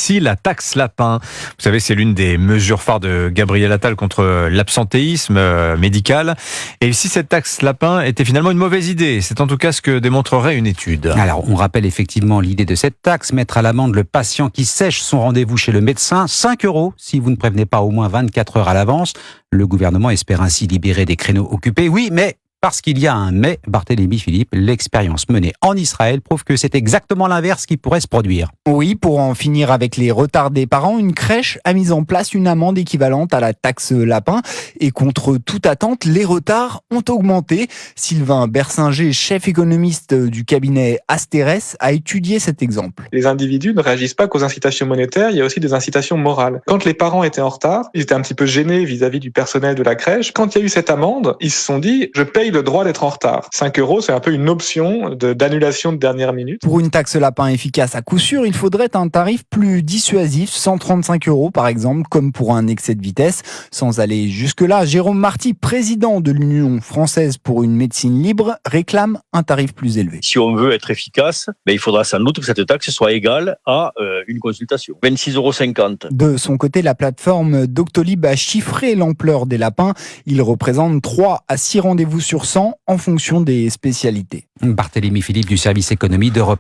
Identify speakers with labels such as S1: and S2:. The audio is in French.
S1: ici la taxe lapin. Vous savez, c'est l'une des mesures phares de Gabriel Attal contre l'absentéisme médical. Et ici, cette taxe lapin était finalement une mauvaise idée. C'est en tout cas ce que démontrerait une étude.
S2: Alors, on rappelle effectivement l'idée de cette taxe, mettre à l'amende le patient qui sèche son rendez-vous chez le médecin, 5 € si vous ne prévenez pas au moins 24 heures à l'avance. Le gouvernement espère ainsi libérer des créneaux occupés. Oui, mais parce qu'il y a un mais, Barthélémy Philippe, l'expérience menée en Israël prouve que c'est exactement l'inverse qui pourrait se produire.
S3: Oui, pour en finir avec les retards des parents, une crèche a mis en place une amende équivalente à la taxe lapin. Et contre toute attente, les retards ont augmenté. Sylvain Bersinger, chef économiste du cabinet Asterès, a étudié cet exemple.
S4: Les individus ne réagissent pas qu'aux incitations monétaires, il y a aussi des incitations morales. Quand les parents étaient en retard, ils étaient un petit peu gênés vis-à-vis du personnel de la crèche. Quand il y a eu cette amende, ils se sont dit « je paye le droit d'être en retard ». 5 €, c'est un peu une option d'annulation de dernière minute.
S3: Pour une taxe lapin efficace à coup sûr, il faudrait un tarif plus dissuasif, 135 € par exemple, comme pour un excès de vitesse. Sans aller jusque-là, Jérôme Marty, président de l'Union française pour une médecine libre, réclame un tarif plus élevé.
S5: Si on veut être efficace, il faudra sans doute que cette taxe soit égale à une consultation. 26,50 €.
S3: De son côté, la plateforme Doctolib a chiffré l'ampleur des lapins. Ils représentent 3 à 6 rendez-vous sur 100 en fonction des spécialités.
S2: Barthélémy Philippe du service économie d'Europe 1.